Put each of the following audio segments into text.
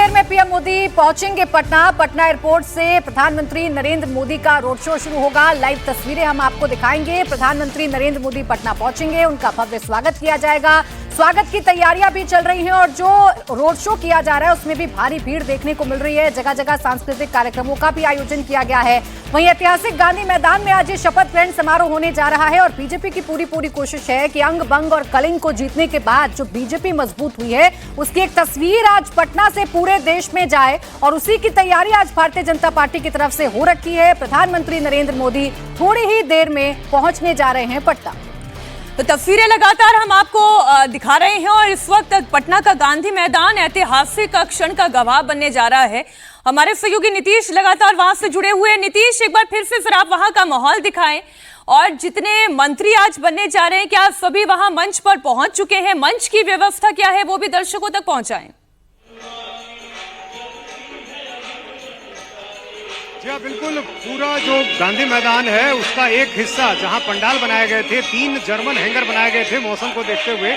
देर में पीएम मोदी पहुंचेंगे पटना एयरपोर्ट से प्रधानमंत्री नरेंद्र मोदी का रोड शो शुरू होगा। लाइव तस्वीरें हम आपको दिखाएंगे। प्रधानमंत्री नरेंद्र मोदी पटना पहुंचेंगे, उनका भव्य स्वागत किया जाएगा। स्वागत की तैयारियां भी चल रही हैं और जो रोड शो किया जा रहा है उसमें भी भारी भीड़ देखने को मिल रही है। जगह जगह सांस्कृतिक कार्यक्रमों का भी आयोजन किया गया है। वहीं ऐतिहासिक गांधी मैदान में आज ये शपथ ग्रहण समारोह होने जा रहा है और बीजेपी की पूरी कोशिश है कि अंग बंग और कलिंग को जीतने के बाद जो बीजेपी मजबूत हुई है उसकी एक तस्वीर आज पटना से पूरे देश में जाए और उसी की तैयारी आज भारतीय जनता पार्टी की तरफ से हो रखी है। प्रधानमंत्री नरेंद्र मोदी थोड़ी ही देर में पहुंचने जा रहे हैं पटना। तो तस्वीरें लगातार हम आपको दिखा रहे हैं और इस वक्त पटना का गांधी मैदान ऐतिहासिक क्षण का गवाह बनने जा रहा है। हमारे सहयोगी नीतीश लगातार वहां से जुड़े हुए हैं। नीतीश, एक बार फिर आप वहां का माहौल दिखाएं और जितने मंत्री आज बनने जा रहे हैं क्या सभी वहां मंच पर पहुंच चुके हैं? मंच की व्यवस्था क्या है वो भी दर्शकों तक पहुंचाएं। जी हाँ, बिल्कुल। पूरा जो गांधी मैदान है उसका एक हिस्सा जहां पंडाल बनाए गए थे, 3 जर्मन हैंगर बनाए गए थे मौसम को देखते हुए,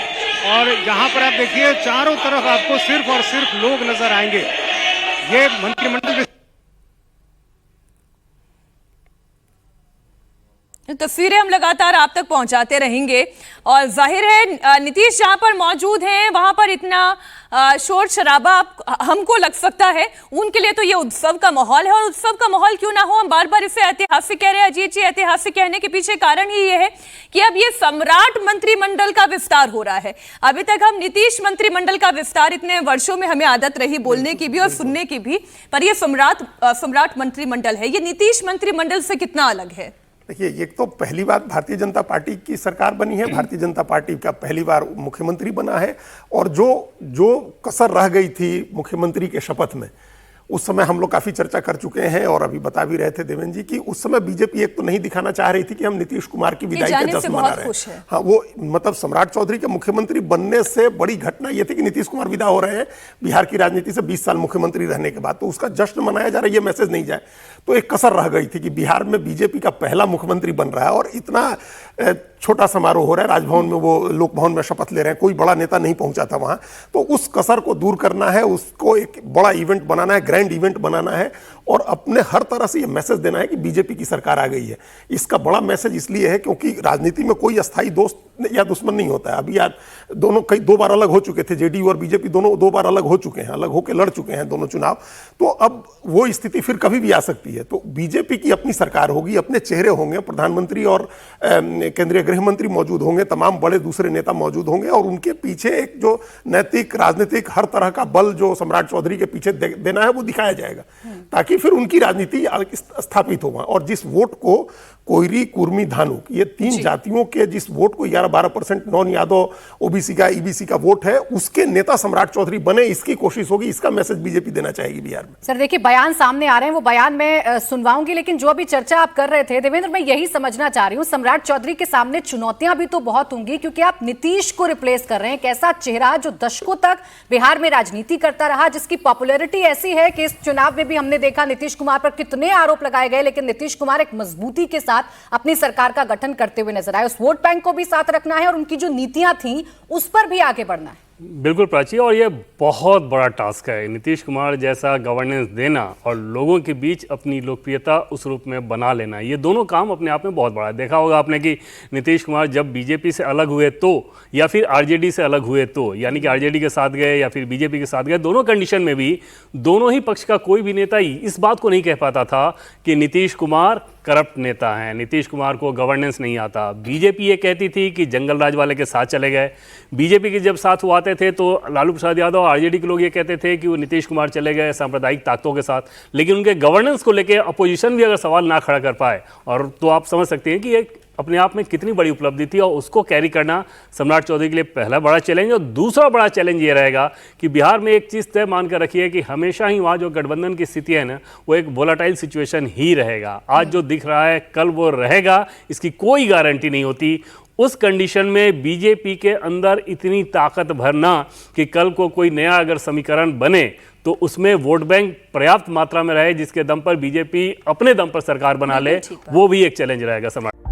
और यहाँ पर आप देखिए चारों तरफ आपको सिर्फ और सिर्फ लोग नजर आएंगे। ये मंत्रिमंडल तस्वीरें हम लगातार आप तक पहुंचाते रहेंगे और जाहिर है नीतीश जहां पर मौजूद हैं वहां पर इतना शोर शराबा हमको लग सकता है, उनके लिए तो ये उत्सव का माहौल है और उत्सव का माहौल क्यों ना हो, हम बार बार इसे ऐतिहासिक कह रहे हैं। अजीत जी, ऐतिहासिक कहने के पीछे कारण ही ये है कि अब ये सम्राट मंत्रिमंडल का विस्तार हो रहा है। अभी तक हम नीतीश मंत्रिमंडल का विस्तार इतने वर्षों में हमें आदत रही बोलने की भी और सुनने की भी, पर यह सम्राट मंत्रिमंडल है। ये नीतीश मंत्रिमंडल से कितना अलग है? देखिए, ये तो पहली बार भारतीय जनता पार्टी की सरकार बनी है, भारतीय जनता पार्टी का पहली बार मुख्यमंत्री बना है, और जो कसर रह गई थी मुख्यमंत्री के शपथ में उस समय हम लोग काफी चर्चा कर चुके हैं और अभी बता भी रहे थे देवेंद्र जी कि उस समय बीजेपी एक तो नहीं दिखाना चाह रही थी कि हम नीतीश कुमार की विदाई का जश्न मना रहे हैं। हाँ, वो मतलब सम्राट चौधरी के मुख्यमंत्री बनने से बड़ी घटना ये थी कि नीतीश कुमार विदा हो रहे हैं बिहार की राजनीति से 20 साल मुख्यमंत्री रहने के बाद, तो उसका जश्न मनाया जा रहा है, ये मैसेज नहीं जाए। तो एक कसर रह गई थी कि बिहार में बीजेपी का पहला मुख्यमंत्री बन रहा है और इतना छोटा समारोह हो रहा है, राजभवन में वो लोक भवन में शपथ ले रहे हैं, कोई बड़ा नेता नहीं पहुंचा था वहां। तो उस कसर को दूर करना है, उसको एक बड़ा इवेंट बनाना है, ग्रैंड इवेंट बनाना है और अपने हर तरह से ये मैसेज देना है कि बीजेपी की सरकार आ गई है। इसका बड़ा मैसेज इसलिए है क्योंकि राजनीति में कोई अस्थायी दोस्त या दुश्मन नहीं होता है। अभी यार दोनों दो बार अलग हो चुके थे, जेडीयू और बीजेपी दोनों 2 बार अलग हो चुके हैं, अलग होकर लड़ चुके हैं दोनों चुनाव। तो अब वो स्थिति फिर कभी भी आ सकती है। तो बीजेपी की अपनी सरकार होगी, अपने चेहरे होंगे, प्रधानमंत्री और केंद्रीय गृह मंत्री मौजूद होंगे, तमाम बड़े दूसरे नेता मौजूद होंगे और उनके पीछे एक जो नैतिक राजनीतिक हर तरह का बल जो सम्राट चौधरी के पीछे देना है वो दिखाया जाएगा ताकि फिर उनकी राजनीति स्थापित हो। और जिस वोट को कोयरी, कुर्मी, धानुक, ये 3 जातियों के जिस वोट को 11-12% नॉन यादव, ओबीसी का, ईबीसी का वोट है, उसके नेता सम्राट चौधरी बने, इसकी कोशिश होगी। इसका मैसेज बीजेपी देना चाहेगी बिहार में। सर देखिए, बयान सामने आ रहे हैं, वो बयान में सुनवाऊंगी, लेकिन जो अभी चर्चा आप कर रहे थे देवेंद्र, मैं यही समझना चाह रही हूँ, सम्राट चौधरी के सामने चुनौतियां भी तो बहुत होंगी क्योंकि आप नीतीश को रिप्लेस कर रहे हैं। एक ऐसा चेहरा जो दशकों तक बिहार में राजनीति करता रहा, जिसकी पॉपुलैरिटी ऐसी है कि इस चुनाव में भी हमने देखा नीतीश कुमार पर कितने आरोप लगाए गए, लेकिन नीतीश कुमार एक मजबूती के साथ अपनी सरकार का गठन करते हुए नजर आए। उस वोट बैंक को भी साथ रखना है और उनकी जो नीतियां थी उस पर भी आगे बढ़ना है। बिल्कुल प्राची, और ये बहुत बड़ा टास्क है नीतीश कुमार जैसा गवर्नेंस देना और लोगों के बीच अपनी लोकप्रियता उस रूप में बना लेना। ये दोनों काम अपने आप में बहुत बड़ा है। देखा होगा आपने कि नीतीश कुमार जब बीजेपी से अलग हुए तो या फिर आरजेडी से अलग हुए तो, यानी कि आरजेडी के साथ गए या फिर बीजेपी के साथ गए, दोनों कंडीशन में भी दोनों ही पक्ष का कोई भी नेता इस बात को नहीं कह पाता था कि नीतीश कुमार करप्ट नेता हैं, नीतीश कुमार को गवर्नेंस नहीं आता। बीजेपी ये कहती थी कि जंगल राज वाले के साथ चले गए। बीजेपी के जब साथ वो आते थे तो लालू प्रसाद यादव और आरजेडी के लोग ये कहते थे कि वो नीतीश कुमार चले गए सांप्रदायिक ताकतों के साथ, लेकिन उनके गवर्नेंस को लेकर अपोजिशन भी अगर सवाल ना खड़ा कर पाए और तो आप समझ सकते हैं कि ये अपने आप में कितनी बड़ी उपलब्धि थी और उसको कैरी करना सम्राट चौधरी के लिए पहला बड़ा चैलेंज। और दूसरा बड़ा चैलेंज ये रहेगा कि बिहार में एक चीज़ तय मान कर रखिए कि हमेशा ही वहाँ जो गठबंधन की स्थिति है ना, वो एक वोलाटाइल सिचुएशन ही रहेगा। आज जो दिख रहा है कल वो रहेगा, इसकी कोई गारंटी नहीं होती। उस कंडीशन में बीजेपी के अंदर इतनी ताकत भरना कि कल को कोई नया अगर समीकरण बने तो उसमें वोट बैंक पर्याप्त मात्रा में रहे जिसके दम पर बीजेपी अपने दम पर सरकार बना ले, वो भी एक चैलेंज रहेगा समाज।